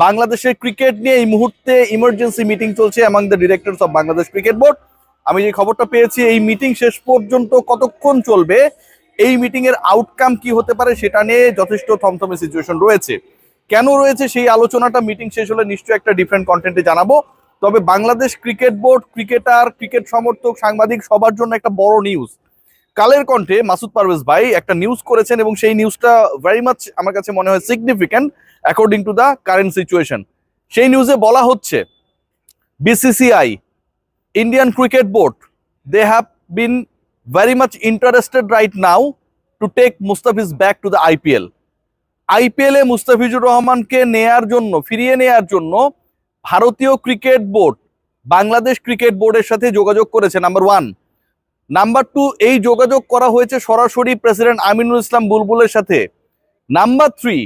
বাংলাদেশের ক্রিকেট নিয়ে এই মুহূর্তে ইমার্জেন্সি মিটিং চলছে among the directors of Bangladesh cricket board. আমি যে খবরটা পেয়েছি, এই মিটিং শেষ পর্যন্ত কতক্ষণ চলবে, এই মিটিং এর আউটকাম কি হতে পারে সেটা নিয়ে যথেষ্ট থমথমে সিচুয়েশন রয়েছে। কেন রয়েছে সেই আলোচনাটা মিটিং শেষ হলে নিশ্চয়ই একটা ডিফারেন্ট কন্টেন্টে জানাবো। তবে Bangladesh cricket board, cricketer, cricket সমর্থক, সাংবাদিক সবার জন্য একটা বড় নিউজ। কালের কণ্ঠে মাসুদ পারভেজ ভাই একটা নিউজ করেছেন এবং সেই নিউজটা ভেরি মাচ আমার কাছে মনে হয় significant according to the current situation. সেই নিউজে বলা হচ্ছে BCCI, Indian cricket board, they have been very much interested right now to take Mustafiz back to the IPL. IPL এ মুস্তাফিজুর রহমানকে নেয়ার জন্য, ফিরিয়ে নেয়ার জন্য ভারতীয় ক্রিকেট বোর্ড বাংলাদেশ ক্রিকেট বোর্ডের সাথে যোগাযোগ করেছে, নাম্বার 1। নাম্বার 2, এই যোগাযোগ করা হয়েছে সরাসরি প্রেসিডেন্ট আমিনুল ইসলাম বুলবুলের সাথে। নাম্বার 3,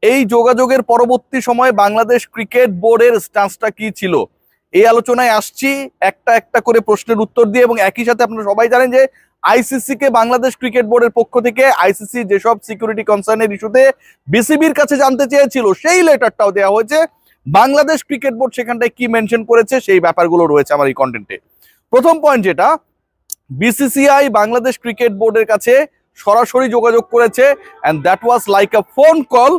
এই যোগাযোগের পরবর্তী সময়ে বাংলাদেশ ক্রিকেট বোর্ডের স্ট্যান্সটা কি ছিল, এই আলোচনায় আসছি একটা একটা করে প্রশ্নের উত্তর দিয়ে। এবং একই সাথে আপনারা সবাই জানেন যে আইসিসি কে বাংলাদেশ ক্রিকেট বোর্ডের পক্ষ থেকে আইসিসি যেসব সিকিউরিটি কনসার্নের ইস্যুতে বিসিবির কাছে জানতে চেয়েছিল সেই লেটারটাও দেওয়া হয়েছে। বাংলাদেশ ক্রিকেট বোর্ড সেখানটায় কি মেনশন করেছে সেই ব্যাপারগুলো রয়েছে আমার এই কন্টেন্টে। প্রথম পয়েন্ট যেটা, বিসিসিআই বাংলাদেশ ক্রিকেট বোর্ডের কাছে সরাসরি যোগাযোগ করেছে and that was like a phone call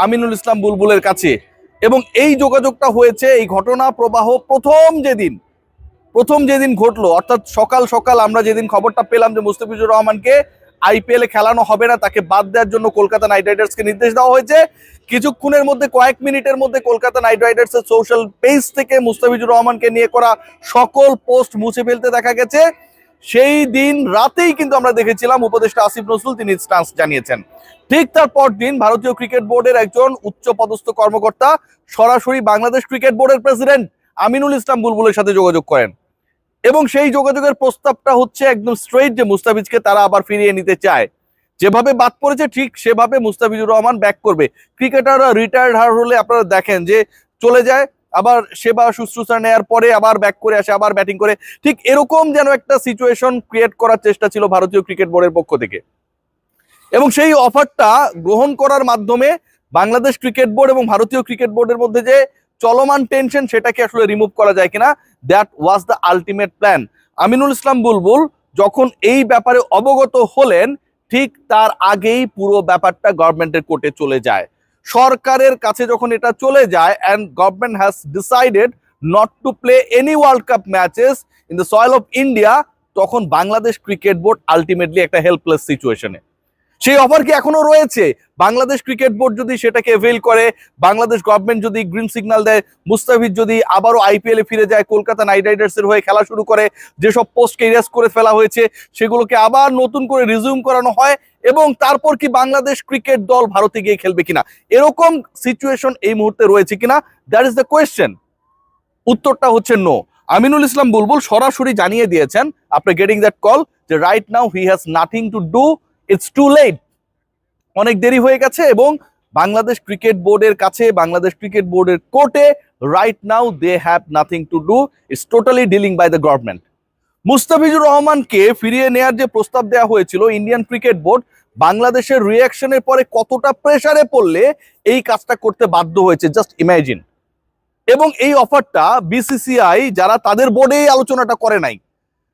Aminul Islam বুলবুলের কাছে। এবং এই যোগাযোগটা হয়েছে, এই ঘটনা প্রবাহ প্রথম যেদিন ঘটলো, অর্থাৎ সকাল সকাল আমরা যেদিন খবরটা পেলাম যে মুস্তাফিজুর রহমানকে আইপিএল এ খেলানো হবে না, তাকে বাদ দেওয়ার জন্য কলকাতা নাইট রাইডার্সকে নির্দেশ দেওয়া হয়েছে, কিছুক্ষণের মধ্যে, কয়েক মিনিটের মধ্যে কলকাতা নাইট রাইডার্সের সোশ্যাল পেজ থেকে মুস্তাফিজুর রহমানকে নিয়ে করা সকল পোস্ট মুছে ফেলতে দেখা গেছে। সেই দিন রাতেই কিন্তু আমরা দেখেছিলাম উপদেষ্টা আসিফ নজরুল তিনি স্ট্যান্স জানিয়েছেন। ঠিক তার পর দিন ভারতীয় ক্রিকেট বোর্ডের একজন উচ্চ পদস্থ কর্মকর্তা সরাসরি বাংলাদেশ ক্রিকেট বোর্ডের প্রেসিডেন্ট আমিনুল ইসলাম বুলবুলের সাথে যোগাযোগ করেন এবং সেই যোগাযোগের প্রস্তাবটা হচ্ছে একদম স্ট্রেইট যে মুস্তাফিজকে তারা আবার ফিরিয়ে নিতে চায়। যেভাবে বাদ পড়েছে ঠিক সেভাবে মুস্তাফিজুর রহমান ব্যাক করবে। ক্রিকেটাররা রিটায়ার্ড হলে আপনারা দেখেন যে চলে যায়, আবার সেবা শুশ্রূষা নেওয়ার পরে আবার ব্যাক করে আসে, আবার ব্যাটিং করে। ঠিক এরকম যেন একটা সিচুয়েশন ক্রিয়েট করার চেষ্টা ছিল ভারতীয় ক্রিকেট বোর্ডের পক্ষ থেকে। এবং সেই অফারটা গ্রহণ করার মাধ্যমে বাংলাদেশ ক্রিকেট বোর্ড এবং ভারতীয় ক্রিকেট বোর্ডের মধ্যে যে চলমান টেনশন সেটাকে আসলে রিমুভ করা যায় কিনা, that was the ultimate plan. Aminul Islam Bulbul যখন এই ব্যাপারে অবগত হলেন, ঠিক তার আগেই পুরো ব্যাপারটা গভর্নমেন্টের কোর্টে চলে যায়। সরকারের কাছে যখন এটা চলে যায় and government has decided not to play any world cup matches in the soil of India, তখন বাংলাদেশ ক্রিকেট বোর্ড আলটিমেটলি একটা হেল্পলেস সিচুয়েশনে। সেই অফার কি এখনো রয়েছে? বাংলাদেশ ক্রিকেট বোর্ড যদি সেটাকে এভেল করে, বাংলাদেশ গভর্নমেন্ট যদি গ্রিন সিগন্যাল দেয়, মুস্তাফিজ যদি আবারও আইপিএল এ ফিরে যায়, কলকাতা নাইট রাইডার্সের হয়ে খেলা শুরু করে, যেসব পোস্টকে ইরেজ করে ফেলা হয়েছে সেগুলোকে আবার নতুন করে রিজিউম করানো হয়, এবং তারপর কি বাংলাদেশ ক্রিকেট দল ভারতে গিয়ে খেলবে কিনা, এরকম সিচুয়েশন এই মুহূর্তে রয়েছে কিনা, দ্যাট ইজ দ্য কোয়েশ্চেন। উত্তরটা হচ্ছে নো। আমিনুল ইসলাম বুলবুল সরাসরি জানিয়ে দিয়েছেন আফটার গেটিং দ্যাট কল যে right now he has nothing to do, it's too late, অনেক দেরি হয়ে গেছে। এবং বাংলাদেশ ক্রিকেট বোর্ডের কাছে, বাংলাদেশ ক্রিকেট বোর্ডের কোর্টে right now they have nothing to do, it's totally dealing by the government. Mustafizur রহমানকে ফিরিয়ে নেয়ার যে প্রস্তাব দেওয়া হয়েছিল, ইন্ডিয়ান ক্রিকেট বোর্ড বাংলাদেশের রিয়াকশনের পরে কতটা প্রেসারে পড়লে এই কাজটা করতে বাধ্য হয়েছে, জাস্ট ইমাজিন। এবং এই অফারটা বিসিসিআই, যারা তাদের বোর্ডে এই আলোচনাটা করে নাই,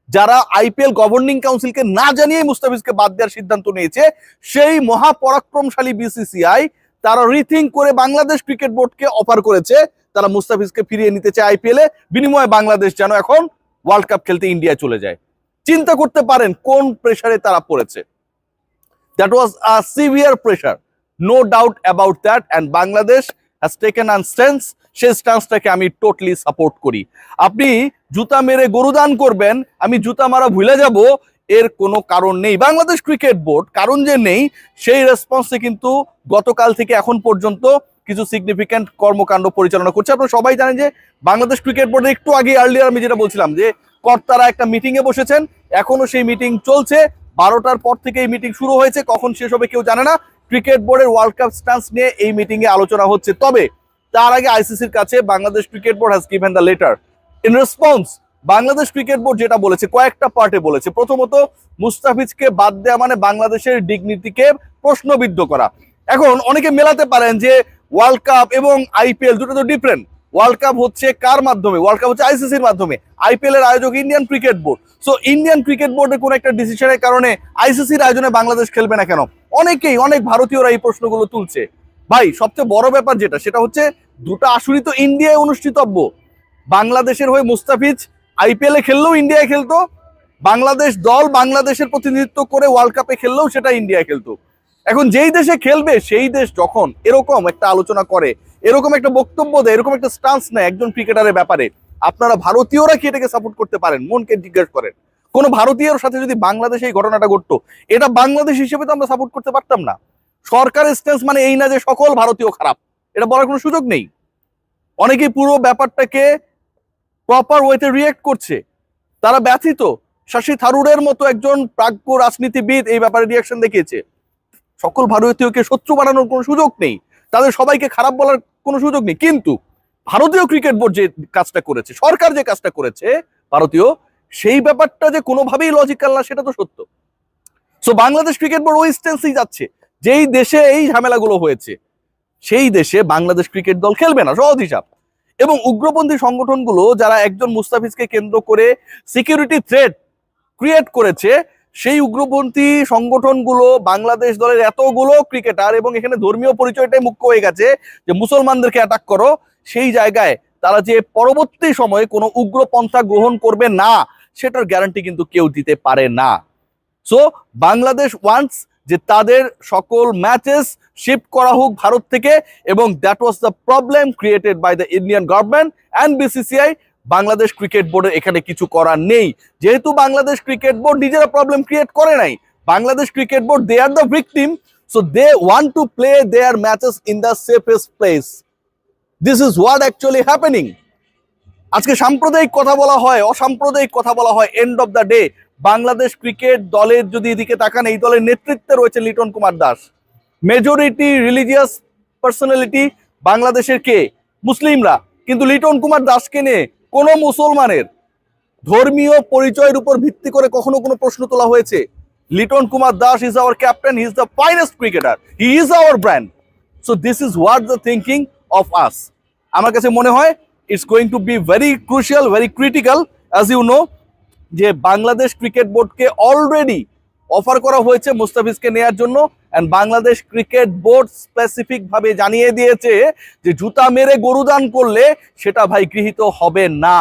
যারা আইপিএল গভর্নিং কাউন্সিলকে না জানিয়ে মুস্তাফিজকে বাদ দেওয়ার সিদ্ধান্ত নিয়েছে, সেই মহাপরাক্রমশালী বিসিসিআই তারা রিথিঙ্ক করে বাংলাদেশ ক্রিকেট বোর্ডকে অফার করেছে তারা মুস্তাফিজকে ফিরিয়ে নিতে চায় আইপিএল এ, বিনিময়ে বাংলাদেশ যেন এখন ওয়ার্ল্ড কাপ খেলতে ইন্ডিয়া চলে যায়। চিন্তা করতে পারেন কোন প্রেসারে তারা পড়েছে। That was a severe pressure, no doubt about that, and Bangladesh has taken an stance. সেই স্ট্যান্সটাকে আমি টোটালি সাপোর্ট করি। আপনি জুতা মেরে গরুদান করবেন, আমি জুতা মারা ভুলে যাব, এর কোনো কারণ নেই। বাংলাদেশ ক্রিকেট বোর্ড কারণ যে নেই সেই রেসপন্সে কিন্তু গতকাল থেকে এখন পর্যন্ত কিছু সিগনিফিক্যান্ট কর্মকাণ্ড পরিচালনা করছে। আপনারা সবাই জানেন যে বাংলাদেশ ক্রিকেট বোর্ডের একটু আগে আর্লিয়ার আমি যেটা বলছিলাম যে কর্তারা একটা মিটিং এ বসেছেন, এখনো সেই মিটিং চলছে। 12টার পর থেকে এই মিটিং শুরু হয়েছে, কখন শেষ হবে কেউ জানে না। ক্রিকেট বোর্ডের ওয়ার্ল্ড কাপ স্ট্যান্স নিয়ে এই মিটিং এ আলোচনা হচ্ছে। তবে তার আগে আইসিসির কাছে Bangladesh cricket board has given the letter. In response Bangladesh cricket board যেটা বলেছে, কয়েকটা পার্টে বলেছে। প্রথমত, মুস্তাফিজকে বাদ দেওয়া মানে বাংলাদেশের ডিগনিটিকে প্রশ্নবিদ্ধ করা। এখন অনেকে মেলাতে পারেন যে ওয়ার্ল্ড কাপ এবং আইপিএল দুটো তো ডিফারেন্ট। ওয়ার্ল্ড কাপ হচ্ছে কার মাধ্যমে? ওয়ার্ল্ড কাপ হচ্ছে আইসিসির মাধ্যমে। আইপিএল এর আয়োজক Indian cricket board. So Indian cricket বোর্ডের কোন একটা ডিসিশনের কারণে আইসিসির আয়োজনে বাংলাদেশ খেলবে না কেন? অনেক ভারতীয়রা এই প্রশ্নগুলো তুলছে। ভাই সবচেয়ে বড় ব্যাপার যেটা, সেটা হচ্ছে দুটো আসরই তো ইন্ডিয়ায় অনুষ্ঠিতব্য। বাংলাদেশের হয়ে মুস্তাফিজ আইপিএল এ খেললেও ইন্ডিয়ায় খেলতো, বাংলাদেশ দল বাংলাদেশের প্রতিনিধিত্ব করে ওয়ার্ল্ড কাপে খেললেও সেটা ইন্ডিয়ায় খেলতো। এখন যেই দেশে খেলবে সেই দেশ যখন এরকম একটা আলোচনা করে, এরকম একটা বক্তব্য দেয়, এরকম একটা স্টান্স নেয় একজন ক্রিকেটারের ব্যাপারে, আপনারা ভারতীয়রা কি এটাকে সাপোর্ট করতে পারেন? মনকে জিজ্ঞেস করেন। কোন ভারতীয়র সাথে যদি বাংলাদেশে এই ঘটনাটা ঘটতো, এটা বাংলাদেশ হিসেবে তো আমরা সাপোর্ট করতে পারতাম না। সরকারের স্ট্যান্স মানে এই না যে সকল ভারতীয় খারাপ, এটা বলার কোনো সুযোগ নেই। অনেকেই পুরো ব্যাপারটাকে প্রপার ওয়েতে রিয়েক্ট করছে, তারা ব্যথিত। শশী থারুরের মতো একজন প্রাজ্ঞ রাজনীতিবিদ এই ব্যাপারে রিয়াকশন দেখিয়েছে। সকল ভারতীয়কে শত্রু বানানোর কোনো সুযোগ নেই, তাদের সবাইকে খারাপ বলার কোনো সুযোগ নেই। কিন্তু ভারতীয় ক্রিকেট বোর্ড যে কাজটা করেছে, সরকার যে কাজটা করেছে ভারতীয়, সেই ব্যাপারটা যে কোনোভাবেই লজিক্যাল না সেটা তো সত্য। সো বাংলাদেশ ক্রিকেট বোর্ড ওই স্টেন্সেই যাচ্ছে, যেই দেশে এই ঝামেলাগুলো হয়েছে সেই দেশে বাংলাদেশ ক্রিকেট দল খেলবে না, সহজ হিসাব। এবং উগ্রপন্থী সংগঠনগুলো যারা একজন মুস্তাফিজকে কেন্দ্র করে সিকিউরিটি থ্রেট ক্রিয়েট করেছে, সেই উগ্রপন্থী সংগঠনগুলো বাংলাদেশ দলের এতগুলো ক্রিকেটার, এবং এখানে ধর্মীয় পরিচয়টাই মুখ্য হয়ে গেছে যে মুসলমানদেরকে অ্যাটাক করো, সেই জায়গায় তারা যে পরবর্তী সময়ে কোনো উগ্রপন্থা গ্রহণ করবে না সেটার গ্যারান্টি কিন্তু কেউ দিতে পারে না। সো বাংলাদেশ ওয়ান্টস যে তাদের সকল ম্যাচেস শিফট করা হোক ভারত থেকে, এবং that was the problem created by the Indian government and BCCI. Bangladesh cricket বোর্ডের এখানে কিছু করার নেই, যেহেতু বাংলাদেশ ক্রিকেট বোর্ড নিজেরা প্রবলেম ক্রিয়েট করে নাই। Bangladesh cricket board, they are the victim, so they want to play their matches in the safest place. This is what actually happening. আজকে সাম্প্রদায়িক কথা বলা হয়, অসাম্প্রদায়িক কথা বলা হয়, end of the day Bangladesh cricket দলের যদি এদিকে তাকান, এই দলের নেতৃত্বে রয়েছে Liton Kumar Das. Majority religious personality বাংলাদেশের কে? মুসলিমরা। কিন্তু লিটন কুমার দাসকে নিয়ে কোনো মুসলমানের ধর্মীয় পরিচয়ের উপর ভিত্তি করে কখনো কোনো প্রশ্ন তোলা হয়েছে? Liton Kumar Das is our captain, he is the finest cricketer, he is our brand. So this is what the thinking of us. আমার কাছে মনে হয় it's going to be very crucial, very critical, as you know, যে Bangladesh cricket বোর্ডকে already offer করা হয়েছে মুস্তাফিজকে নেয়ার জন্য, and Bangladesh cricket board specific ভাবে জানিয়ে দিয়েছে যে জুতা মেরে গরুদান করলে সেটা ভাই গৃহীত হবে না।